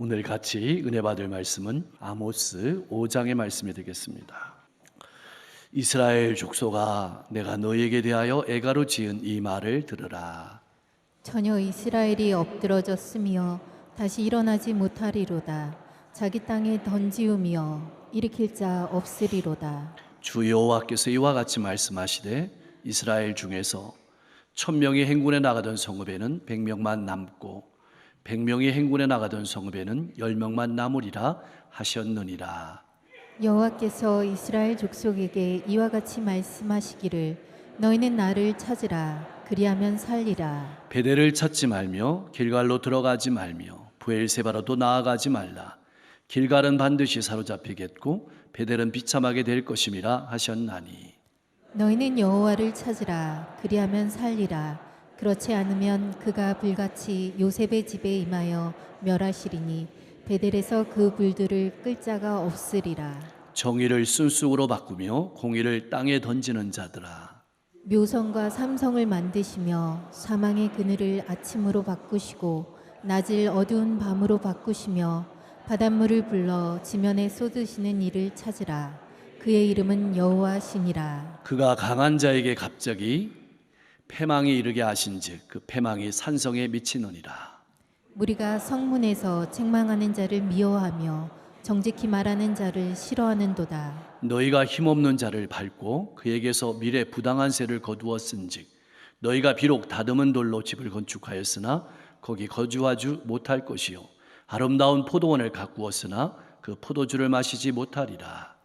오늘 같이 은혜 받을 말씀은 아모스 5장의 말씀이 되겠습니다. 이스라엘 족속아, 내가 너희에게 대하여 애가로 지은 이 말을 들으라. 전혀 이스라엘이 엎드러졌으며 다시 일어나지 못하리로다. 자기 땅에 던지우며 일으킬 자 없으리로다. 주 여호와께서 이와 같이 말씀하시되 이스라엘 중에서 1000명이 행군에 나가던 성읍에는 100명만 남고 100명이 행군에 나가던 성읍에는 10명만 남으리라 하셨느니라. 여호와께서 이스라엘 족속에게 이와 같이 말씀하시기를 너희는 나를 찾으라. 그리하면 살리라. 베델을 찾지 말며 길갈로 들어가지 말며 브엘세바로도 나아가지 말라. 길갈은 반드시 사로잡히겠고 베델은 비참하게 될 것임이라 하셨나니. 너희는 여호와를 찾으라. 그리하면 살리라. 그렇지 않으면 그가 불같이 요셉의 집에 임하여 멸하시리니 베델에서 그 불들을 끌 자가 없으리라. 정의를 순쑥으로 바꾸며 공의를 땅에 던지는 자들아, 묘성과 삼성을 만드시며 사망의 그늘을 아침으로 바꾸시고 낮을 어두운 밤으로 바꾸시며 바닷물을 불러 지면에 쏟으시는 이를 찾으라. 그의 이름은 여호와시니라. 그가 강한 자에게 갑자기 패망이 이르게 하신즉 그 패망이 산성에 미치느니라. 무리가 성문에서 책망하는 자를 미워하며 정직히 말하는 자를 싫어하는도다. 너희가 힘없는 자를 밟고 그에게서 미래 부당한 세를 거두었은즉 너희가 비록 다듬은 돌로 집을 건축하였으나 거기 거주하지 못할 것이요 아름다운 포도원을 가꾸었으나 그 포도주를 마시지 못하리라.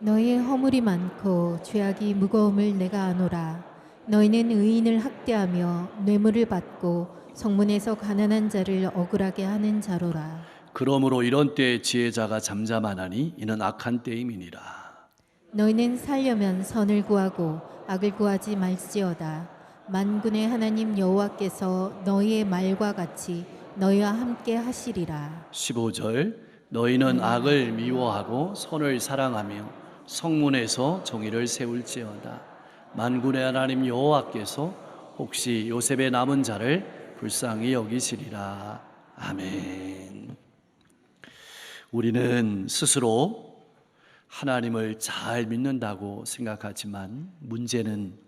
너희의 허물이 많고 죄악이 무거움을 내가 아노라. 너희는 의인을 학대하며 뇌물을 받고 성문에서 가난한 자를 억울하게 하는 자로라. 그러므로 이런 때에 지혜자가 잠잠하나니 이는 악한 때임이니라. 너희는 살려면 선을 구하고 악을 구하지 말지어다. 만군의 하나님 여호와께서 너희의 말과 같이 너희와 함께 하시리라. 15절 너희는 악을 미워하고 선을 사랑하며 성문에서 정의를 세울지어다. 만군의 하나님 여호와께서 혹시 요셉의 남은 자를 불쌍히 여기시리라. 아멘. 우리는 스스로 하나님을 잘 믿는다고 생각하지만 문제는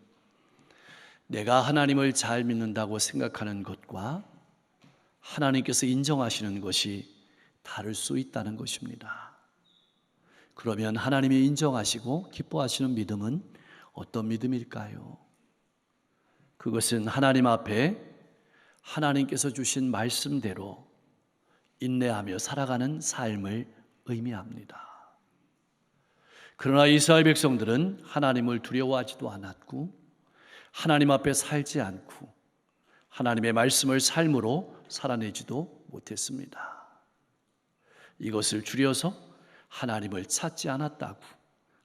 내가 하나님을 잘 믿는다고 생각하는 것과 하나님께서 인정하시는 것이 다를 수 있다는 것입니다. 그러면 하나님이 인정하시고 기뻐하시는 믿음은 어떤 믿음일까요? 그것은 하나님 앞에 하나님께서 주신 말씀대로 인내하며 살아가는 삶을 의미합니다. 그러나 이스라엘 백성들은 하나님을 두려워하지도 않았고 하나님 앞에 살지 않고 하나님의 말씀을 삶으로 살아내지도 못했습니다. 이것을 줄여서 하나님을 찾지 않았다고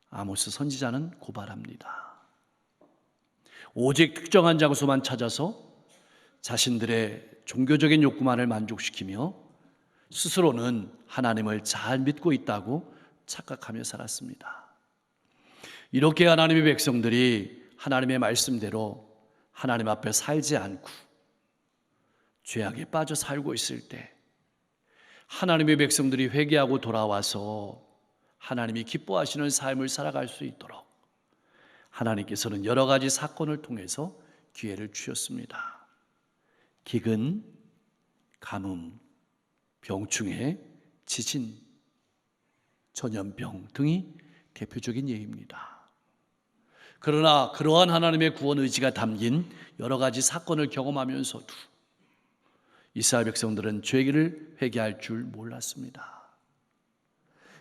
아모스 선지자는 고발합니다. 오직 특정한 장소만 찾아서 자신들의 종교적인 욕구만을 만족시키며 스스로는 하나님을 잘 믿고 있다고 착각하며 살았습니다. 이렇게 하나님의 백성들이 하나님의 말씀대로 하나님 앞에 살지 않고 죄악에 빠져 살고 있을 때 하나님의 백성들이 회개하고 돌아와서 하나님이 기뻐하시는 삶을 살아갈 수 있도록 하나님께서는 여러 가지 사건을 통해서 기회를 주셨습니다. 기근, 가뭄, 병충해, 지진, 전염병 등이 대표적인 예입니다. 그러나 그러한 하나님의 구원 의지가 담긴 여러 가지 사건을 경험하면서도 이스라엘 백성들은 죄를 회개할 줄 몰랐습니다.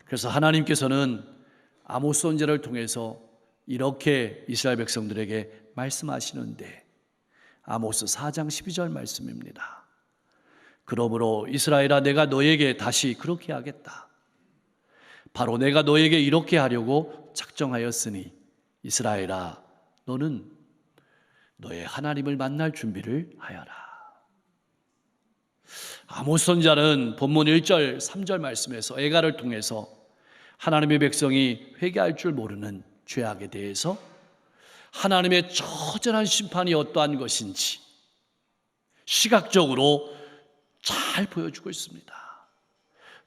그래서 하나님께서는 아모스 선지자를 통해서 이렇게 이스라엘 백성들에게 말씀하시는데 아모스 4장 12절 말씀입니다. 그러므로 이스라엘아 내가 너에게 다시 그렇게 하겠다. 바로 내가 너에게 이렇게 하려고 작정하였으니 이스라엘아 너는 너의 하나님을 만날 준비를 하여라. 아모스 선지자는 본문 1절 3절 말씀에서 애가를 통해서 하나님의 백성이 회개할 줄 모르는 죄악에 대해서 하나님의 처절한 심판이 어떠한 것인지 시각적으로 잘 보여주고 있습니다.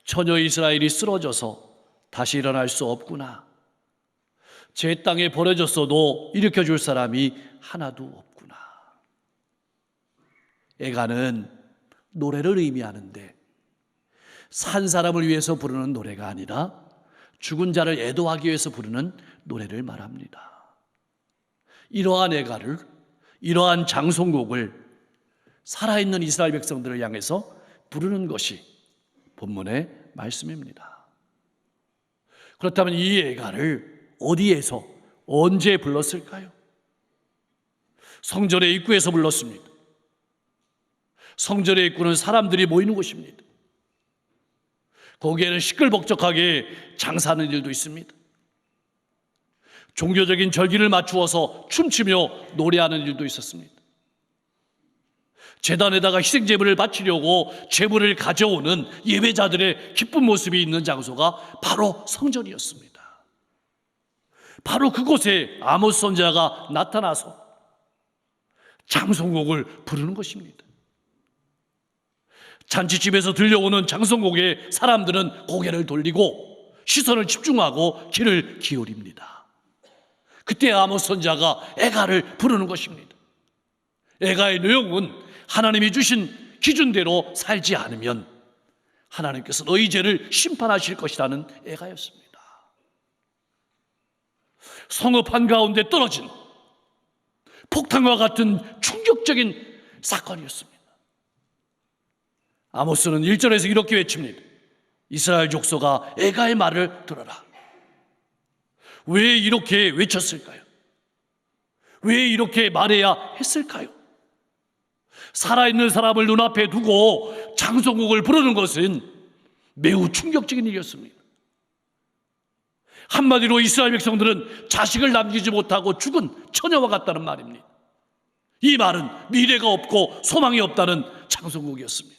처녀 이스라엘이 쓰러져서 다시 일어날 수 없구나. 제 땅에 버려졌어도 일으켜줄 사람이 하나도 없구나. 애가는 노래를 의미하는데 산 사람을 위해서 부르는 노래가 아니라 죽은 자를 애도하기 위해서 부르는 노래를 말합니다. 이러한 애가를, 이러한 장송곡을 살아있는 이스라엘 백성들을 향해서 부르는 것이 본문의 말씀입니다. 그렇다면 이 애가를 어디에서 언제 불렀을까요? 성전의 입구에서 불렀습니다. 성전의 입구는 사람들이 모이는 곳입니다. 거기에는 시끌벅적하게 장사하는 일도 있습니다. 종교적인 절기를 맞추어서 춤추며 노래하는 일도 있었습니다. 제단에다가 희생제물을 바치려고 제물을 가져오는 예배자들의 기쁜 모습이 있는 장소가 바로 성전이었습니다. 바로 그곳에 아모스 선지자가 나타나서 장송곡을 부르는 것입니다. 잔치집에서 들려오는 장송곡에 사람들은 고개를 돌리고 시선을 집중하고 귀를 기울입니다. 그때 아모스 선지자가 애가를 부르는 것입니다. 애가의 내용은 하나님이 주신 기준대로 살지 않으면 하나님께서 너희 죄를 심판하실 것이라는 애가였습니다. 성읍 한가운데 떨어진 폭탄과 같은 충격적인 사건이었습니다. 아모스는 1절에서 이렇게 외칩니다. 이스라엘 족속아 애가의 말을 들어라. 왜 이렇게 외쳤을까요? 왜 이렇게 말해야 했을까요? 살아있는 사람을 눈앞에 두고 장송곡을 부르는 것은 매우 충격적인 일이었습니다. 한마디로 이스라엘 백성들은 자식을 남기지 못하고 죽은 처녀와 같다는 말입니다. 이 말은 미래가 없고 소망이 없다는 장송곡이었습니다.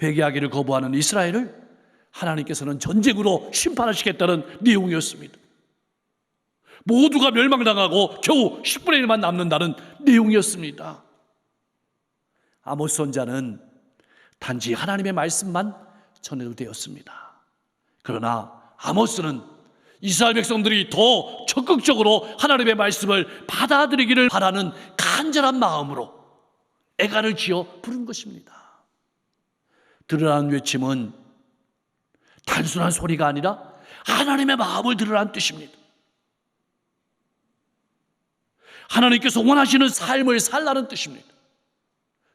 회개하기를 거부하는 이스라엘을 하나님께서는 전쟁으로 심판하시겠다는 내용이었습니다. 모두가 멸망당하고 겨우 10분의 1만 남는다는 내용이었습니다. 아모스 선지자는 단지 하나님의 말씀만 전해도 되었습니다. 그러나 아모스는 이스라엘 백성들이 더 적극적으로 하나님의 말씀을 받아들이기를 바라는 간절한 마음으로 애가를 지어 부른 것입니다. 들으라는 외침은 단순한 소리가 아니라 하나님의 마음을 들으라는 뜻입니다. 하나님께서 원하시는 삶을 살라는 뜻입니다.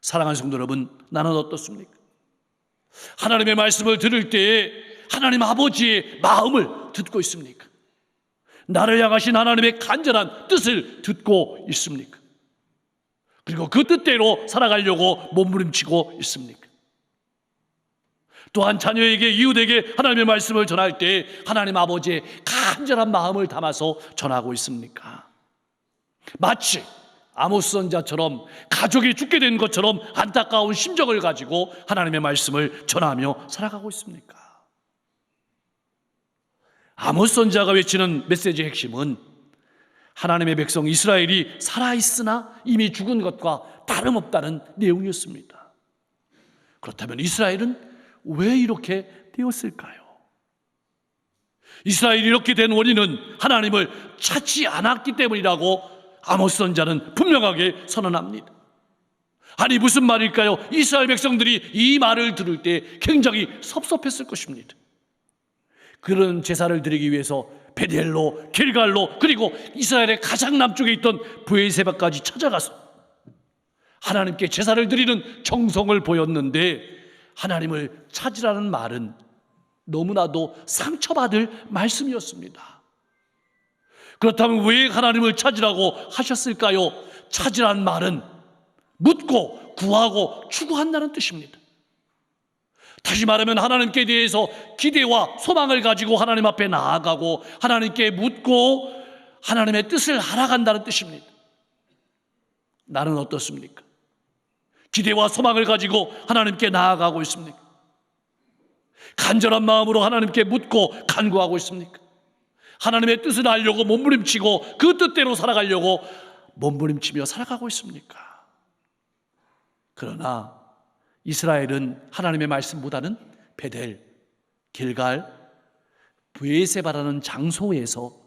사랑하는 성도 여러분, 나는 어떻습니까? 하나님의 말씀을 들을 때에 하나님 아버지의 마음을 듣고 있습니까? 나를 향하신 하나님의 간절한 뜻을 듣고 있습니까? 그리고 그 뜻대로 살아가려고 몸부림치고 있습니까? 또한 자녀에게, 이웃에게 하나님의 말씀을 전할 때 하나님 아버지의 간절한 마음을 담아서 전하고 있습니까? 마치 아모스 선지자처럼 가족이 죽게 된 것처럼 안타까운 심정을 가지고 하나님의 말씀을 전하며 살아가고 있습니까? 아모스 선지자가 외치는 메시지의 핵심은 하나님의 백성 이스라엘이 살아있으나 이미 죽은 것과 다름없다는 내용이었습니다. 그렇다면 이스라엘은 왜 이렇게 되었을까요? 이스라엘이 이렇게 된 원인은 하나님을 찾지 않았기 때문이라고 아모스 선지자는 분명하게 선언합니다. 아니 무슨 말일까요? 이스라엘 백성들이 이 말을 들을 때 굉장히 섭섭했을 것입니다. 그런 제사를 드리기 위해서 베델로, 길갈로, 그리고 이스라엘의 가장 남쪽에 있던 브엘세바까지 찾아가서 하나님께 제사를 드리는 정성을 보였는데 하나님을 찾으라는 말은 너무나도 상처받을 말씀이었습니다. 그렇다면 왜 하나님을 찾으라고 하셨을까요? 찾으라는 말은 묻고 구하고 추구한다는 뜻입니다. 다시 말하면 하나님께 대해서 기대와 소망을 가지고 하나님 앞에 나아가고 하나님께 묻고 하나님의 뜻을 알아간다는 뜻입니다. 나는 어떻습니까? 기대와 소망을 가지고 하나님께 나아가고 있습니까? 간절한 마음으로 하나님께 묻고 간구하고 있습니까? 하나님의 뜻을 알려고 몸부림치고 그 뜻대로 살아가려고 몸부림치며 살아가고 있습니까? 그러나 이스라엘은 하나님의 말씀보다는 베델, 길갈, 브에세바라는 장소에서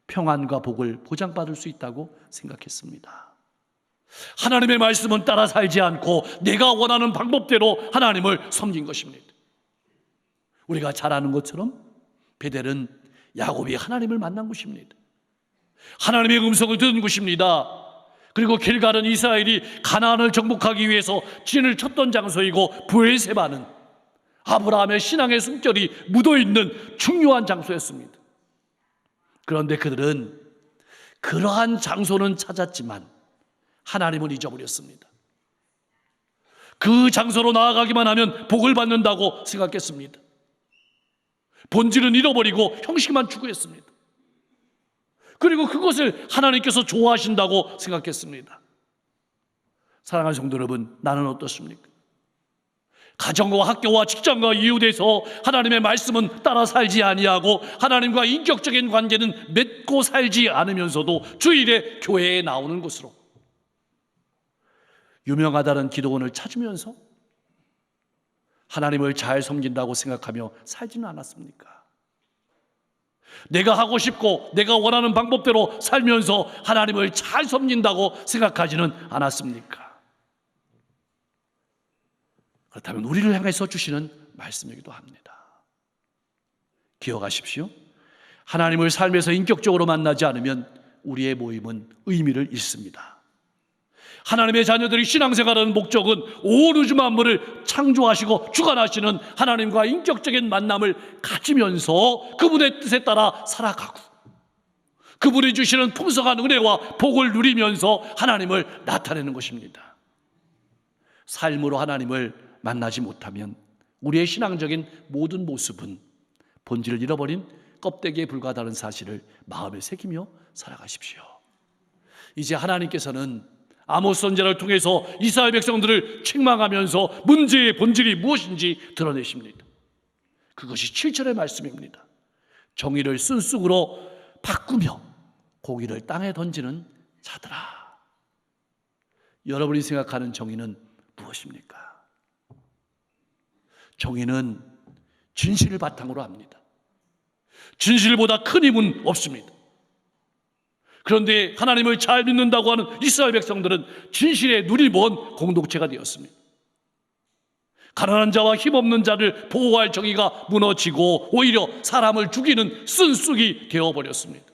평안과 복을 보장받을 수 있다고 생각했습니다. 하나님의 말씀은 따라 살지 않고 내가 원하는 방법대로 하나님을 섬긴 것입니다. 우리가 잘 아는 것처럼 베델은 야곱이 하나님을 만난 곳입니다. 하나님의 음성을 들은 곳입니다. 그리고 길갈은 이스라엘이 가나안을 정복하기 위해서 진을 쳤던 장소이고, 브에세바는 아브라함의 신앙의 숨결이 묻어있는 중요한 장소였습니다. 그런데 그들은 그러한 장소는 찾았지만 하나님을 잊어버렸습니다. 그 장소로 나아가기만 하면 복을 받는다고 생각했습니다. 본질은 잃어버리고 형식만 추구했습니다. 그리고 그것을 하나님께서 좋아하신다고 생각했습니다. 사랑하는 성도 여러분, 나는 어떻습니까? 가정과 학교와 직장과 이웃에서 하나님의 말씀은 따라 살지 아니하고 하나님과 인격적인 관계는 맺고 살지 않으면서도 주일에 교회에 나오는 것으로 유명하다는 기도원을 찾으면서 하나님을 잘 섬긴다고 생각하며 살지는 않았습니까? 내가 하고 싶고 내가 원하는 방법대로 살면서 하나님을 잘 섬긴다고 생각하지는 않았습니까? 그렇다면 우리를 향해서 주시는 말씀이기도 합니다. 기억하십시오. 하나님을 삶에서 인격적으로 만나지 않으면 우리의 모임은 의미를 잃습니다. 하나님의 자녀들이 신앙생활하는 목적은 온 우주 만물을 창조하시고 주관하시는 하나님과 인격적인 만남을 가지면서 그분의 뜻에 따라 살아가고, 그분이 주시는 풍성한 은혜와 복을 누리면서 하나님을 나타내는 것입니다. 삶으로 하나님을 만나지 못하면 우리의 신앙적인 모든 모습은 본질을 잃어버린 껍데기에 불과하다는 사실을 마음에 새기며 살아가십시오. 이제 하나님께서는 아모스 선지자를 통해서 이스라엘 백성들을 책망하면서 문제의 본질이 무엇인지 드러내십니다. 그것이 7절의 말씀입니다. 정의를 쓴쑥으로 바꾸며 고기를 땅에 던지는 자들아. 여러분이 생각하는 정의는 무엇입니까? 정의는 진실을 바탕으로 합니다. 진실보다 큰 힘은 없습니다. 그런데 하나님을 잘 믿는다고 하는 이스라엘 백성들은 진실의 눈이 먼 공동체가 되었습니다. 가난한 자와 힘없는 자를 보호할 정의가 무너지고 오히려 사람을 죽이는 쓴쑥이 되어버렸습니다.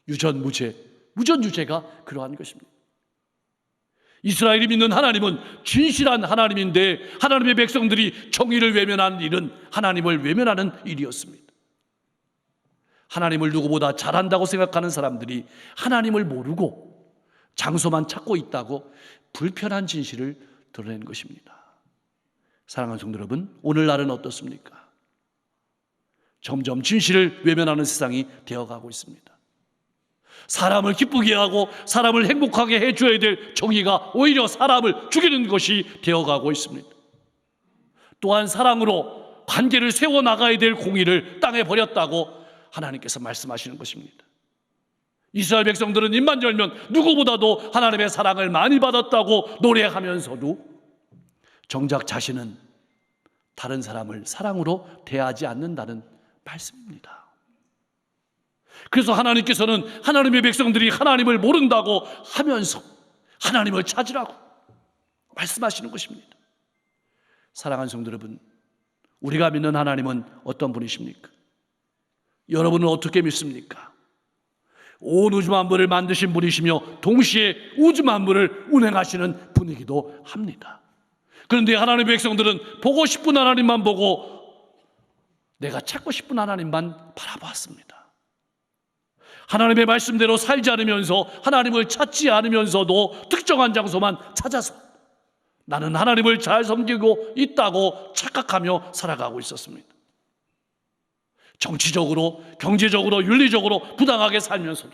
유전무죄, 무전유죄가 그러한 것입니다. 이스라엘이 믿는 하나님은 진실한 하나님인데 하나님의 백성들이 정의를 외면하는 일은 하나님을 외면하는 일이었습니다. 하나님을 누구보다 잘한다고 생각하는 사람들이 하나님을 모르고 장소만 찾고 있다고 불편한 진실을 드러낸 것입니다. 사랑하는 성도 여러분, 오늘날은 어떻습니까? 점점 진실을 외면하는 세상이 되어가고 있습니다. 사람을 기쁘게 하고 사람을 행복하게 해줘야 될 정의가 오히려 사람을 죽이는 것이 되어가고 있습니다. 또한 사랑으로 관계를 세워나가야 될 공의를 땅에 버렸다고 하나님께서 말씀하시는 것입니다. 이스라엘 백성들은 입만 열면 누구보다도 하나님의 사랑을 많이 받았다고 노래하면서도 정작 자신은 다른 사람을 사랑으로 대하지 않는다는 말씀입니다. 그래서 하나님께서는 하나님의 백성들이 하나님을 모른다고 하면서 하나님을 찾으라고 말씀하시는 것입니다. 사랑하는 성도 여러분, 우리가 믿는 하나님은 어떤 분이십니까? 여러분은 어떻게 믿습니까? 온 우주 만물을 만드신 분이시며 동시에 우주 만물을 운행하시는 분이기도 합니다. 그런데 하나님의 백성들은 보고 싶은 하나님만 보고 내가 찾고 싶은 하나님만 바라보았습니다. 하나님의 말씀대로 살지 않으면서 하나님을 찾지 않으면서도 특정한 장소만 찾아서 나는 하나님을 잘 섬기고 있다고 착각하며 살아가고 있었습니다. 정치적으로, 경제적으로, 윤리적으로 부당하게 살면서도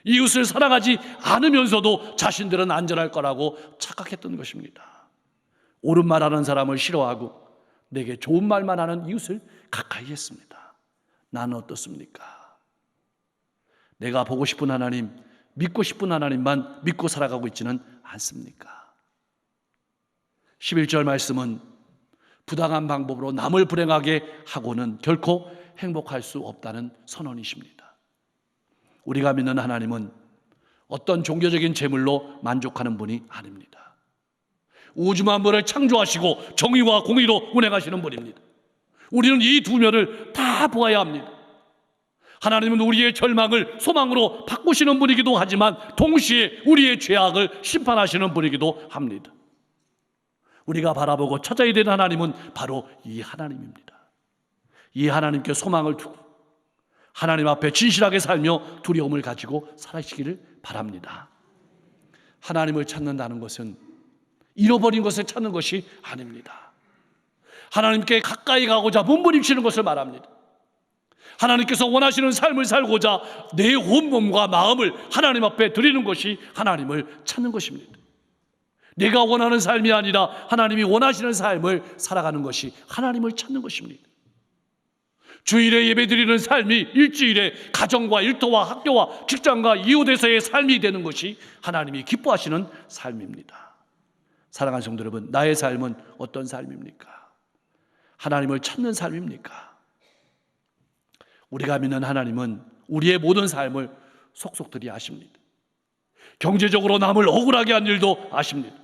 이웃을 사랑하지 않으면서도 자신들은 안전할 거라고 착각했던 것입니다. 옳은 말하는 사람을 싫어하고 내게 좋은 말만 하는 이웃을 가까이 했습니다. 나는 어떻습니까? 내가 보고 싶은 하나님, 믿고 싶은 하나님만 믿고 살아가고 있지는 않습니까? 11절 말씀은 부당한 방법으로 남을 불행하게 하고는 결코 행복할 수 없다는 선언이십니다. 우리가 믿는 하나님은 어떤 종교적인 재물로 만족하는 분이 아닙니다. 우주 만물을 창조하시고 정의와 공의로 운행하시는 분입니다. 우리는 이 두 면을 다 보아야 합니다. 하나님은 우리의 절망을 소망으로 바꾸시는 분이기도 하지만 동시에 우리의 죄악을 심판하시는 분이기도 합니다. 우리가 바라보고 찾아야 되는 하나님은 바로 이 하나님입니다. 이 하나님께 소망을 두고 하나님 앞에 진실하게 살며 두려움을 가지고 살아시기를 바랍니다. 하나님을 찾는다는 것은 잃어버린 것을 찾는 것이 아닙니다. 하나님께 가까이 가고자 몸부림치는 것을 말합니다. 하나님께서 원하시는 삶을 살고자 내 온몸과 마음을 하나님 앞에 드리는 것이 하나님을 찾는 것입니다. 내가 원하는 삶이 아니라 하나님이 원하시는 삶을 살아가는 것이 하나님을 찾는 것입니다. 주일에 예배드리는 삶이 일주일에 가정과 일터와 학교와 직장과 이웃에서의 삶이 되는 것이 하나님이 기뻐하시는 삶입니다. 사랑하는 성도 여러분, 나의 삶은 어떤 삶입니까? 하나님을 찾는 삶입니까? 우리가 믿는 하나님은 우리의 모든 삶을 속속들이 아십니다. 경제적으로 남을 억울하게 한 일도 아십니다.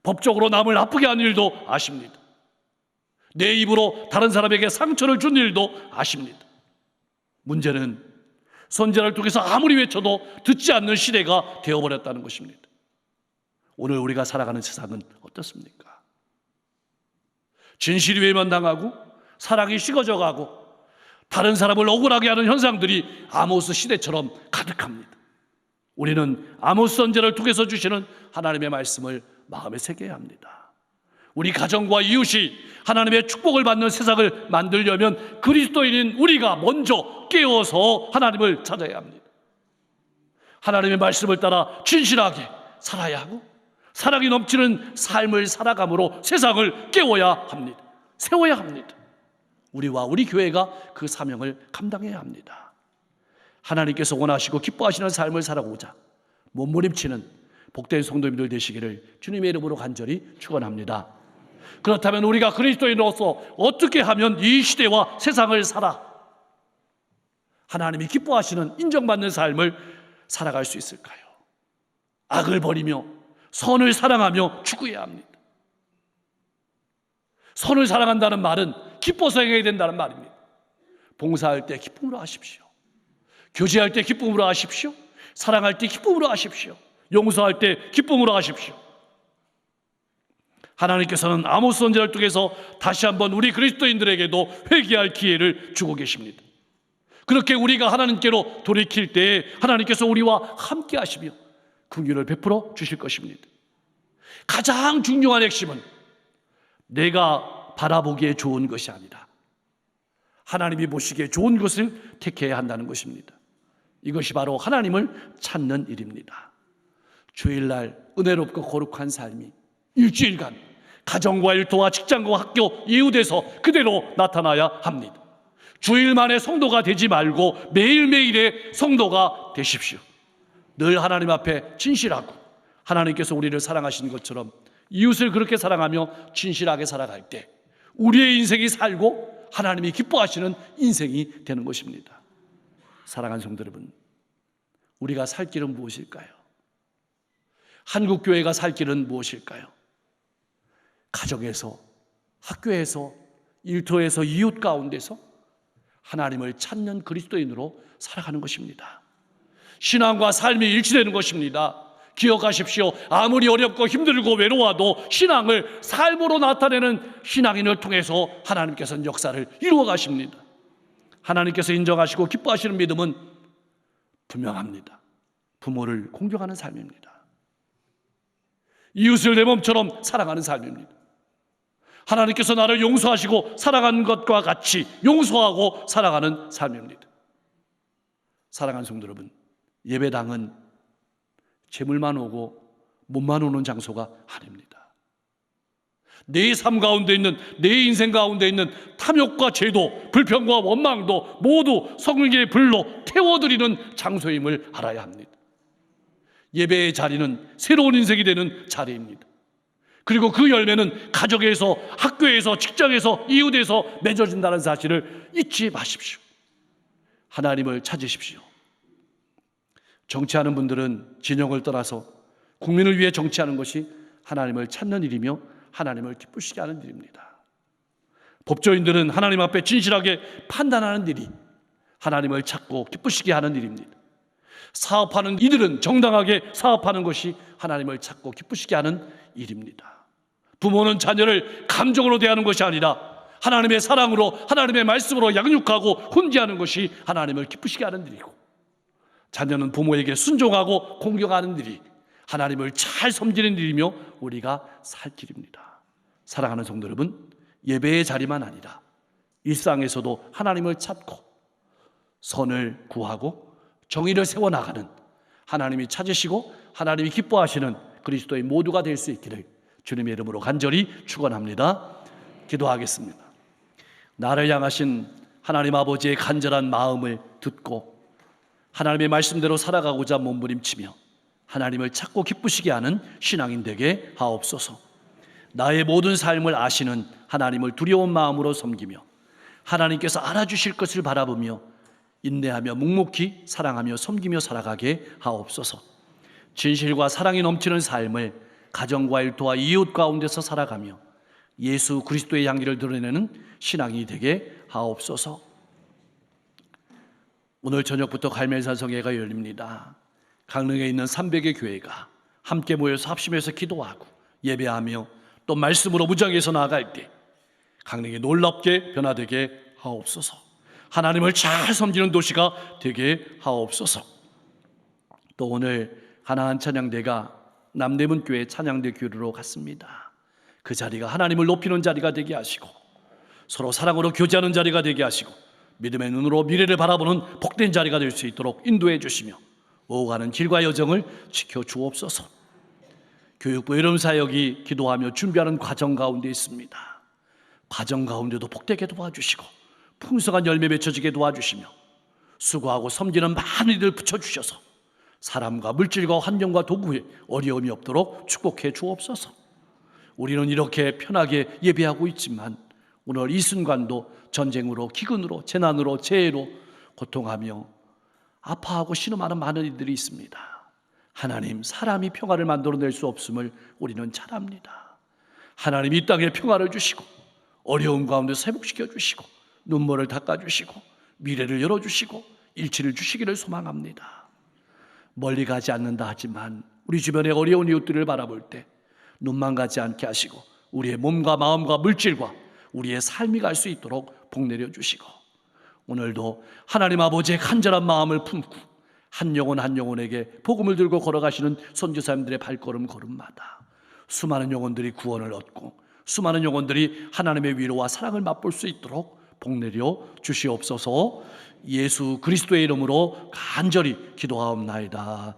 법적으로 남을 아프게 한 일도 아십니다. 내 입으로 다른 사람에게 상처를 준 일도 아십니다. 문제는 선지자를 통해서 아무리 외쳐도 듣지 않는 시대가 되어버렸다는 것입니다. 오늘 우리가 살아가는 세상은 어떻습니까? 진실이 외면당하고 사랑이 식어져가고 다른 사람을 억울하게 하는 현상들이 아모스 시대처럼 가득합니다. 우리는 아모스 선지자를 통해서 주시는 하나님의 말씀을 마음에 새겨야 합니다. 우리 가정과 이웃이 하나님의 축복을 받는 세상을 만들려면 그리스도인인 우리가 먼저 깨어서 하나님을 찾아야 합니다. 하나님의 말씀을 따라 진실하게 살아야 하고 사랑이 넘치는 삶을 살아감으로 세상을 깨워야 합니다. 세워야 합니다. 우리와 우리 교회가 그 사명을 감당해야 합니다. 하나님께서 원하시고 기뻐하시는 삶을 살아가고자 몸부림치는 복된 성도님들 되시기를 주님의 이름으로 간절히 축원합니다. 그렇다면 우리가 그리스도인으로서 어떻게 하면 이 시대와 세상을 살아 하나님이 기뻐하시는 인정받는 삶을 살아갈 수 있을까요? 악을 버리며 선을 사랑하며 추구해야 합니다. 선을 사랑한다는 말은 기뻐서 행해야 된다는 말입니다. 봉사할 때 기쁨으로 하십시오. 교제할 때 기쁨으로 하십시오. 사랑할 때 기쁨으로 하십시오. 용서할 때 기쁨으로 하십시오. 하나님께서는 아모스 선지자를 통해서 다시 한번 우리 그리스도인들에게도 회개할 기회를 주고 계십니다. 그렇게 우리가 하나님께로 돌이킬 때에 하나님께서 우리와 함께 하시며 긍휼을 베풀어 주실 것입니다. 가장 중요한 핵심은 내가 바라보기에 좋은 것이 아니라 하나님이 보시기에 좋은 것을 택해야 한다는 것입니다. 이것이 바로 하나님을 찾는 일입니다. 주일날 은혜롭고 거룩한 삶이 일주일간 가정과 일터와 직장과 학교 이웃에서 그대로 나타나야 합니다. 주일만의 성도가 되지 말고 매일매일의 성도가 되십시오. 늘 하나님 앞에 진실하고 하나님께서 우리를 사랑하시는 것처럼 이웃을 그렇게 사랑하며 진실하게 살아갈 때 우리의 인생이 살고 하나님이 기뻐하시는 인생이 되는 것입니다. 사랑하는 성도 여러분, 우리가 살 길은 무엇일까요? 한국교회가 살 길은 무엇일까요? 가정에서, 학교에서, 일터에서, 이웃 가운데서 하나님을 찾는 그리스도인으로 살아가는 것입니다. 신앙과 삶이 일치되는 것입니다. 기억하십시오. 아무리 어렵고 힘들고 외로워도 신앙을 삶으로 나타내는 신앙인을 통해서 하나님께서는 역사를 이루어 가십니다. 하나님께서 인정하시고 기뻐하시는 믿음은 분명합니다. 부모를 공경하는 삶입니다. 이웃을 내 몸처럼 사랑하는 삶입니다. 하나님께서 나를 용서하시고 사랑하는 것과 같이 용서하고 살아가는 삶입니다. 사랑하는 성도 여러분, 예배당은 재물만 오고 몸만 오는 장소가 아닙니다. 내 삶 가운데 있는, 내 인생 가운데 있는 탐욕과 죄도, 불평과 원망도 모두 성령의 불로 태워드리는 장소임을 알아야 합니다. 예배의 자리는 새로운 인생이 되는 자리입니다. 그리고 그 열매는 가정에서, 학교에서, 직장에서, 이웃에서 맺어진다는 사실을 잊지 마십시오. 하나님을 찾으십시오. 정치하는 분들은 진영을 떠나서 국민을 위해 정치하는 것이 하나님을 찾는 일이며 하나님을 기쁘시게 하는 일입니다. 법조인들은 하나님 앞에 진실하게 판단하는 일이 하나님을 찾고 기쁘시게 하는 일입니다. 사업하는 이들은 정당하게 사업하는 것이 하나님을 찾고 기쁘시게 하는 일입니다. 부모는 자녀를 감정으로 대하는 것이 아니라 하나님의 사랑으로, 하나님의 말씀으로 양육하고 훈계하는 것이 하나님을 기쁘시게 하는 일이고, 자녀는 부모에게 순종하고 공경하는 일이 하나님을 잘 섬기는 일이며 우리가 살 길입니다. 사랑하는 성도 여러분, 예배의 자리만 아니라 일상에서도 하나님을 찾고 선을 구하고 정의를 세워나가는, 하나님이 찾으시고 하나님이 기뻐하시는 그리스도의 모두가 될 수 있기를 주님의 이름으로 간절히 축원합니다. 기도하겠습니다. 나를 향하신 하나님 아버지의 간절한 마음을 듣고 하나님의 말씀대로 살아가고자 몸부림치며 하나님을 찾고 기쁘시게 하는 신앙인 되게 하옵소서. 나의 모든 삶을 아시는 하나님을 두려운 마음으로 섬기며 하나님께서 알아주실 것을 바라보며 인내하며 묵묵히 사랑하며 섬기며 살아가게 하옵소서. 진실과 사랑이 넘치는 삶을 가정과 일터와 이웃 가운데서 살아가며 예수 그리스도의 향기를 드러내는 신앙이 되게 하옵소서. 오늘 저녁부터 갈멜산성회가 열립니다. 강릉에 있는 300의 교회가 함께 모여서 합심해서 기도하고 예배하며 또 말씀으로 무장해서 나아갈 때 강릉이 놀랍게 변화되게 하옵소서. 하나님을 잘 섬기는 도시가 되게 하옵소서. 또 오늘 가나안 찬양대가 남대문교회 찬양대 교류로 갔습니다. 그 자리가 하나님을 높이는 자리가 되게 하시고 서로 사랑으로 교제하는 자리가 되게 하시고 믿음의 눈으로 미래를 바라보는 복된 자리가 될 수 있도록 인도해 주시며 오가는 길과 여정을 지켜 주옵소서. 교육부 여름사역이 기도하며 준비하는 과정 가운데 있습니다. 과정 가운데도 복되게 도와주시고 풍성한 열매 맺혀지게 도와주시며 수고하고 섬기는 많은 이들 붙여주셔서 사람과 물질과 환경과 도구에 어려움이 없도록 축복해 주옵소서. 우리는 이렇게 편하게 예배하고 있지만 오늘 이 순간도 전쟁으로, 기근으로, 재난으로, 재해로 고통하며 아파하고 신음하는 많은 이들이 있습니다. 하나님, 사람이 평화를 만들어낼 수 없음을 우리는 잘 압니다. 하나님, 이 땅에 평화를 주시고 어려움 가운데 회복시켜 주시고 눈물을 닦아주시고 미래를 열어주시고 일치를 주시기를 소망합니다. 멀리 가지 않는다 하지만 우리 주변의 어려운 이웃들을 바라볼 때 눈만 가지 않게 하시고 우리의 몸과 마음과 물질과 우리의 삶이 갈 수 있도록 복 내려주시고 오늘도 하나님 아버지의 간절한 마음을 품고 한 영혼 한 영혼에게 복음을 들고 걸어가시는 선교사님들의 발걸음 걸음마다 수많은 영혼들이 구원을 얻고 수많은 영혼들이 하나님의 위로와 사랑을 맛볼 수 있도록 복 내려 주시옵소서. 예수 그리스도의 이름으로 간절히 기도하옵나이다.